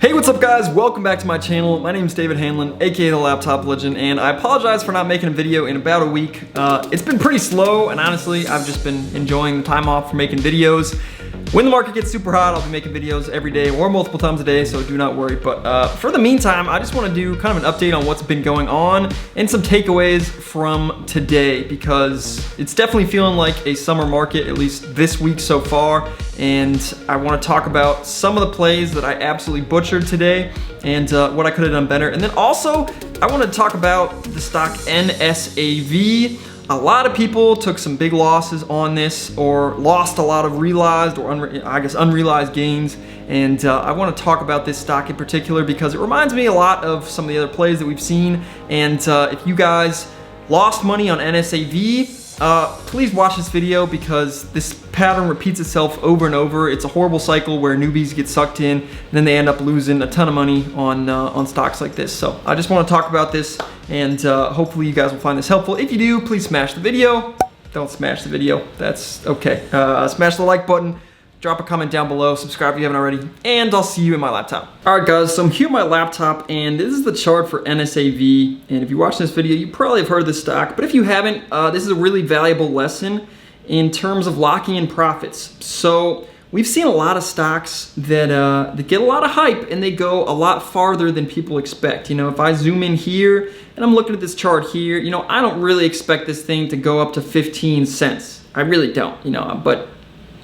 Hey, what's up guys? Welcome back to my channel. My name is David Hanlon, aka The Laptop Legend, and I apologize for not making a video in about a week. It's been pretty slow, and honestly, I've just been enjoying the time off from making videos. When the market gets super hot, I'll be making videos every day or multiple times a day, so do not worry. But for the meantime, I just want to do kind of an update on what's been going on and some takeaways from today, because it's definitely feeling like a summer market, at least this week so far. And I want to talk about some of the plays that I absolutely butchered today and what I could have done better. And then also, I want to talk about the stock NSAV. A lot of people took some big losses on this, or lost a lot of realized or unrealized gains. And I want to talk about this stock in particular because it reminds me a lot of some of the other plays that we've seen. And if you guys lost money on NSAV, please watch this video because this pattern repeats itself over and over. It's a horrible cycle where newbies get sucked in and then they end up losing a ton of money on stocks like this. So I just want to talk about this, and hopefully you guys will find this helpful. If you do, please smash the video. Don't smash the video, that's okay. Smash the like button, drop a comment down below, subscribe if you haven't already, and I'll see you in my laptop. All right guys, so I'm here on my laptop, and this is the chart for NSAV. And if you watch this video, you probably have heard of this stock, but if you haven't, this is a really valuable lesson in terms of locking in profits. So we've seen a lot of stocks that get a lot of hype and they go a lot farther than people expect. You know, if I zoom in here and I'm looking at this chart here, you know, I don't really expect this thing to go up to 15 cents. I really don't, you know, but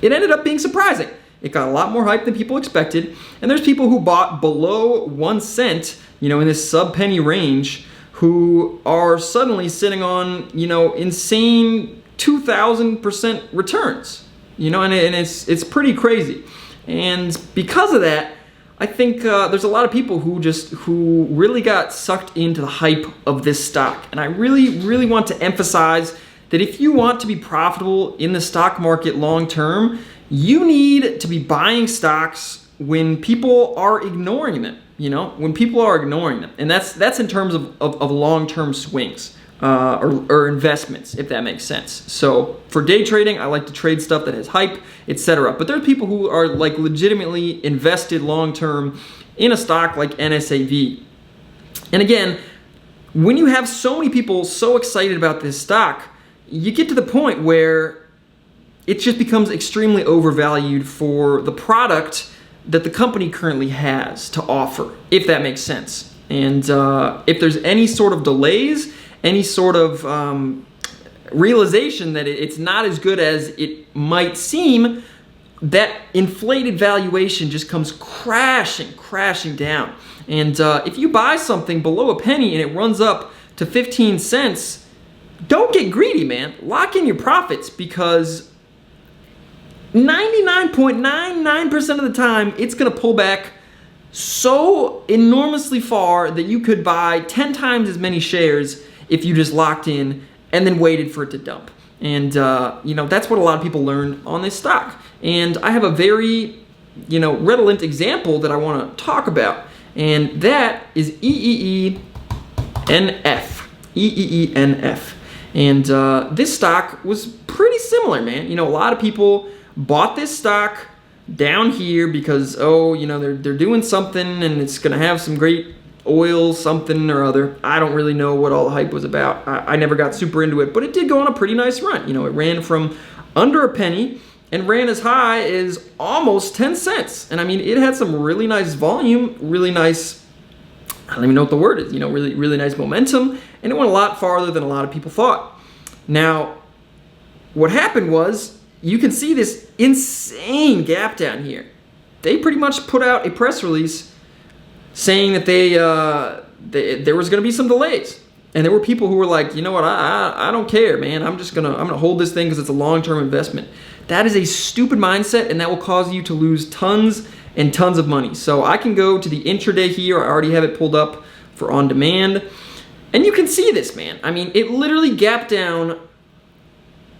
it ended up being surprising. It got a lot more hype than people expected. And there's people who bought below 1 cent, you know, in this sub-penny range, who are suddenly sitting on, you know, insane 2,000% returns. You know, and it's pretty crazy. And because of that, I think there's a lot of people who really got sucked into the hype of this stock. And I really want to emphasize that if you want to be profitable in the stock market long term, you need to be buying stocks when people are ignoring them. You know, when people are ignoring them, and that's in terms of long-term swings or investments, if that makes sense. So for day trading, I like to trade stuff that has hype, etc. But there are people who are like legitimately invested long-term in a stock like NSAV. And again, when you have so many people so excited about this stock, you get to the point where it just becomes extremely overvalued for the product that the company currently has to offer, if that makes sense. And if there's any sort of delays, any sort of realization that it's not as good as it might seem, that inflated valuation just comes crashing down. And if you buy something below a penny and it runs up to 15 cents, don't get greedy, man. Lock in your profits, because 99.99% of the time, it's gonna pull back so enormously far that you could buy 10 times as many shares if you just locked in and then waited for it to dump. And you know, that's what a lot of people learned on this stock. And I have a very, you know, redolent example that I wanna talk about, and that is EEENF. EEENF. And this stock was pretty similar, man. You know, a lot of people bought this stock down here because, oh, you know, they're doing something and it's gonna have some great oil something or other. I don't really know what all the hype was about. I never got super into it, but it did go on a pretty nice run. You know, it ran from under a penny and ran as high as almost 10 cents. And I mean, it had some really nice volume, really nice, I don't even know what the word is, you know, really nice momentum, and it went a lot farther than a lot of people thought. Now, what happened was, you can see this insane gap down here. They pretty much put out a press release saying that there was gonna be some delays. And there were people who were like, you know what, I don't care, man. I'm gonna hold this thing because it's a long-term investment. That is a stupid mindset, and that will cause you to lose tons and tons of money. So I can go to the intraday here. I already have it pulled up for on demand. And you can see this, man. I mean, it literally gapped down,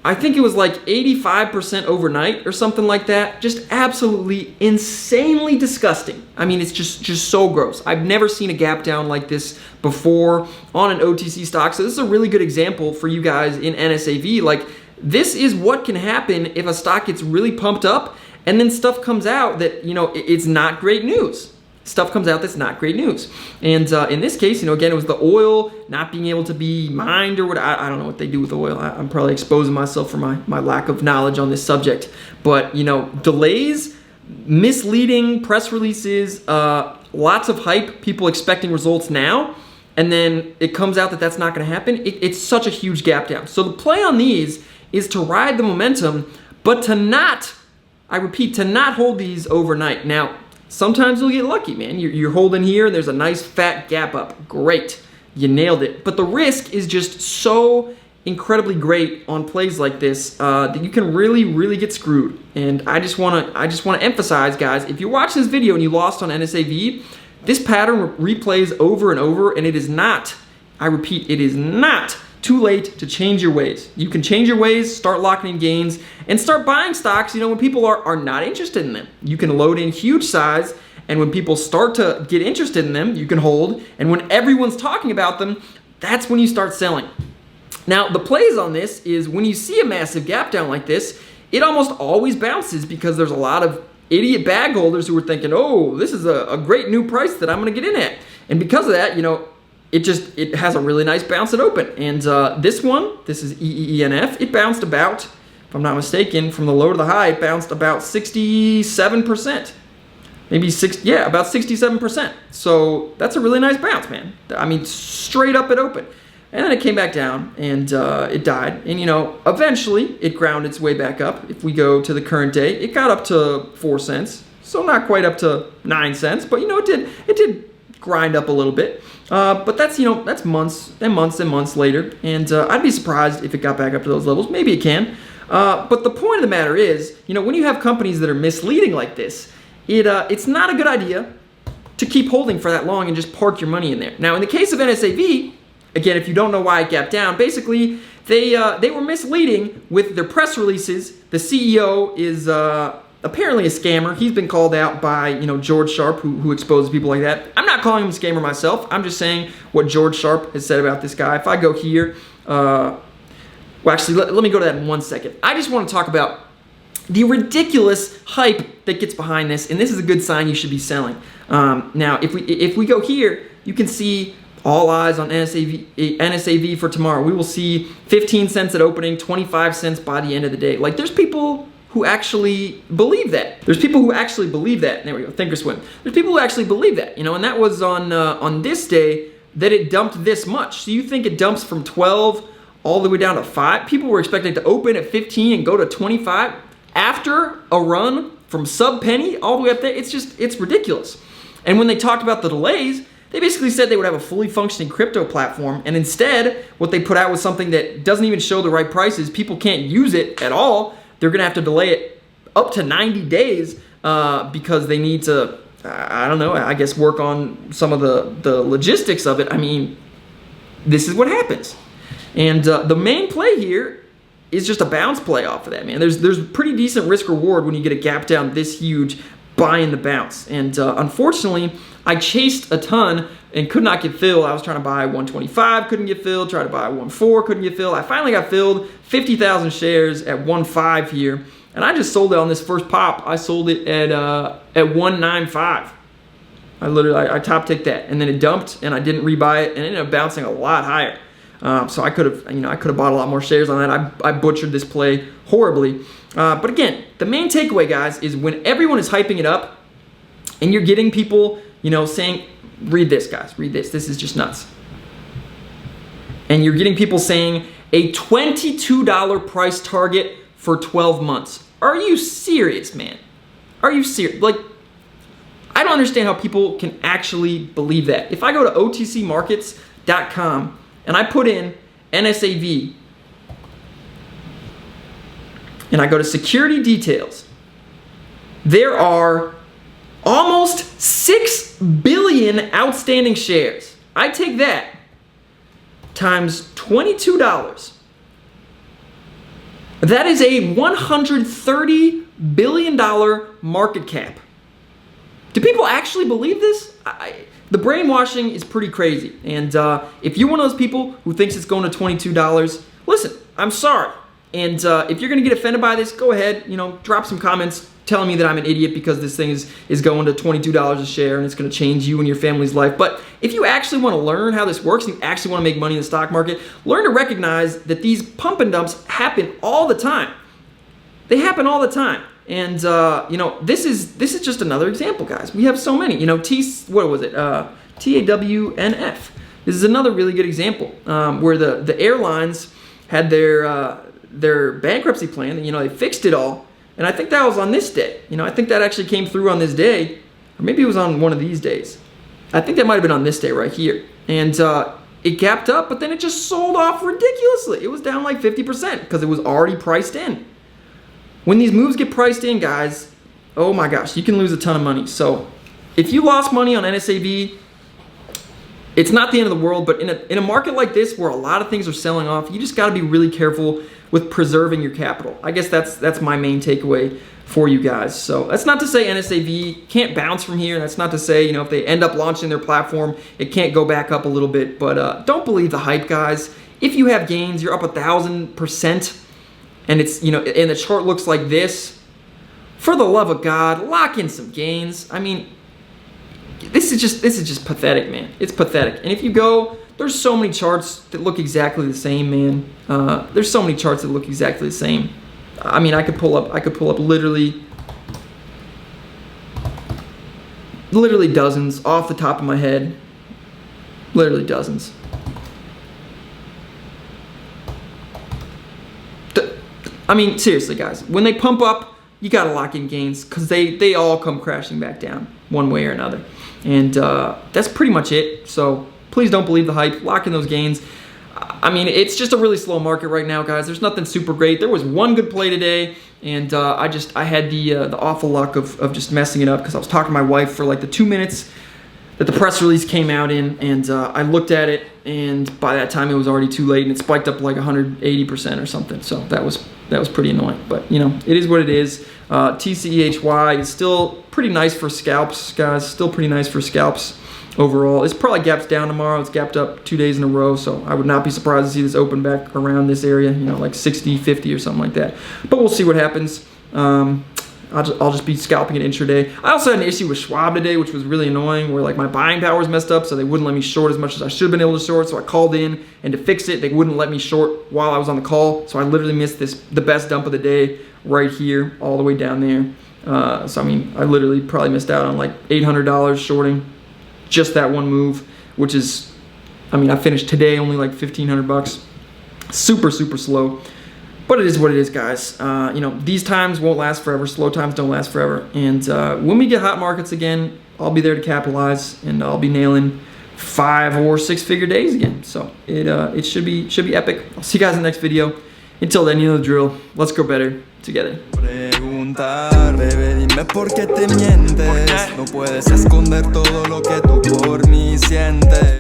I think it was like 85% overnight or something like that. Just absolutely insanely disgusting. I mean, it's just so gross. I've never seen a gap down like this before on an OTC stock. So this is a really good example for you guys in NSAV. Like, this is what can happen if a stock gets really pumped up and then stuff comes out that, you know, it's not great news. stuff comes out that's not great news. And in this case, again, it was the oil not being able to be mined or what. I don't know what they do with oil. I'm probably exposing myself for my lack of knowledge on this subject. But, delays, misleading press releases, lots of hype, people expecting results now, and then it comes out that that's not going to happen. It's such a huge gap down. So the play on these is to ride the momentum, but to not, I repeat, to not hold these overnight. Now, sometimes you'll get lucky, man. You're holding here and there's a nice fat gap up. Great. You nailed it. But the risk is just so incredibly great on plays like this that you can really, really get screwed. And I just want to emphasize, guys, if you're watching this video and you lost on NSAV, this pattern replays over and over, and it is not, I repeat, it is not too late to change your ways. You can change your ways, start locking in gains, and start buying stocks, when people are not interested in them. You can load in huge size, and when people start to get interested in them, you can hold, and when everyone's talking about them, that's when you start selling. Now, the plays on this is when you see a massive gap down like this, it almost always bounces because there's a lot of idiot bag holders who are thinking, oh, this is a great new price that I'm going to get in at. And because of that, it has a really nice bounce at open. And this is EENF, it bounced about, if I'm not mistaken, from the low to the high, it bounced about 67%. About 67%. So that's a really nice bounce, man. I mean, straight up at open. And then it came back down, and it died. And, eventually it ground its way back up. If we go to the current day, it got up to 4 cents. So not quite up to 9 cents, but, it did grind up a little bit. But that's, that's months and months and months later. And I'd be surprised if it got back up to those levels. Maybe it can. But the point of the matter is, when you have companies that are misleading like this, it's not a good idea to keep holding for that long and just park your money in there. Now, in the case of NSAV, again, if you don't know why it gapped down, basically they were misleading with their press releases. The CEO is apparently a scammer. He's been called out by George Sharp, who exposes people like that. I'm not calling him a scammer myself. I'm just saying what George Sharp has said about this guy. If I go here, let me go to that in 1 second. I just want to talk about the ridiculous hype that gets behind this, and this is a good sign you should be selling. Now, if we go here, you can see all eyes on NSAV for tomorrow. We will see 15 cents at opening, 25 cents by the end of the day. Like, there's people who actually believe that. There we go, thinkorswim. There's people who actually believe that, and that was on this day that it dumped this much. So you think it dumps from 12 all the way down to 5? People were expecting it to open at 15 and go to 25 after a run from sub penny all the way up there. It's ridiculous. And when they talked about the delays, they basically said they would have a fully functioning crypto platform, and instead, what they put out was something that doesn't even show the right prices. People can't use it at all. They're going to have to delay it up to 90 days because they need to, I guess, work on some of the logistics of it. I mean, this is what happens. And the main play here is just a bounce play off of that, man. There's pretty decent risk reward when you get a gap down this huge, buying the bounce. And unfortunately, I chased a ton and could not get filled. I was trying to buy 125, couldn't get filled. Tried to buy 1.4, couldn't get filled. I finally got filled, 50,000 shares at 1.5 here, and I just sold it on this first pop. I sold it at 1.95. I top ticked that, and then it dumped, and I didn't rebuy it, and it ended up bouncing a lot higher. So I could have bought a lot more shares on that. I butchered this play horribly. But again, the main takeaway, guys, is when everyone is hyping it up, and you're getting people, saying, read this, guys, read this. This is just nuts. And you're getting people saying a $22 price target for 12 months. Are you serious, man? Are you serious? Like, I don't understand how people can actually believe that. If I go to otcmarkets.com and I put in NSAV and I go to security details, there are almost 6 billion outstanding shares. I take that times $22. That is a $130 billion market cap. Do people actually believe this? The brainwashing is pretty crazy. And if you're one of those people who thinks it's going to $22, listen, I'm sorry. And if you're going to get offended by this, go ahead, drop some comments telling me that I'm an idiot because this thing is going to $22 a share and it's going to change you and your family's life. But if you actually want to learn how this works and you actually want to make money in the stock market, learn to recognize that these pump and dumps happen all the time. They happen all the time. And you know, this is just another example, guys. We have so many. You know, TAWNF. This is another really good example where the airlines had their bankruptcy plan. And, you know, they fixed it all. And I think that was on this day. You know, I think that actually came through on this day, or maybe it was on one of these days. I think that might have been on this day right here. And it gapped up, but then it just sold off ridiculously. It was down like 50% because it was already priced in. When these moves get priced in, guys, oh my gosh, you can lose a ton of money. So if you lost money on NSAB, it's not the end of the world, but in a market like this where a lot of things are selling off, you just got to be really careful with preserving your capital. I guess that's my main takeaway for you guys. So that's not to say NSAB can't bounce from here. That's not to say, you know, if they end up launching their platform, it can't go back up a little bit. But don't believe the hype, guys. If you have gains, you're up 1,000%, and it's, you know, and the chart looks like this. For the love of God, lock in some gains. I mean, this is just pathetic, man. It's pathetic. And if you go, there's so many charts that look exactly the same, man. There's so many charts that look exactly the same. I mean, I could pull up literally dozens off the top of my head. Literally dozens. I mean, seriously, guys. When they pump up, you gotta lock in gains because they all come crashing back down one way or another. And that's pretty much it. So please don't believe the hype. Lock in those gains. I mean, it's just a really slow market right now, guys. There's nothing super great. There was one good play today, and I had the awful luck of just messing it up because I was talking to my wife for like the 2 minutes that the press release came out in, and I looked at it, and by that time it was already too late, and it spiked up like 180% or something. So that was pretty annoying. But you know, it is what it is. TCEHY is still pretty nice for scalps, guys. Still pretty nice for scalps overall. It's probably gaps down tomorrow. It's gapped up 2 days in a row, so I would not be surprised to see this open back around this area, you know, like 60, 50 or something like that. But we'll see what happens. I'll just be scalping it intraday. I also had an issue with Schwab today, which was really annoying, where like my buying power was messed up, so they wouldn't let me short as much as I should have been able to short. So I called in, and to fix it, they wouldn't let me short while I was on the call. So I literally missed the best dump of the day right here, all the way down there. So I mean, I literally probably missed out on like $800 shorting just that one move, which is, I mean, I finished today only like 1,500 bucks. Super slow. But it is what it is, guys. You know, these times won't last forever. Slow times don't last forever. And when we get hot markets again, I'll be there to capitalize, and I'll be nailing 5 or 6 figure days again. So it should be epic. I'll see you guys in the next video. Until then, you know the drill. Let's go better together. Bebé, dime por qué te mientes. No puedes esconder todo lo que tú por mí sientes.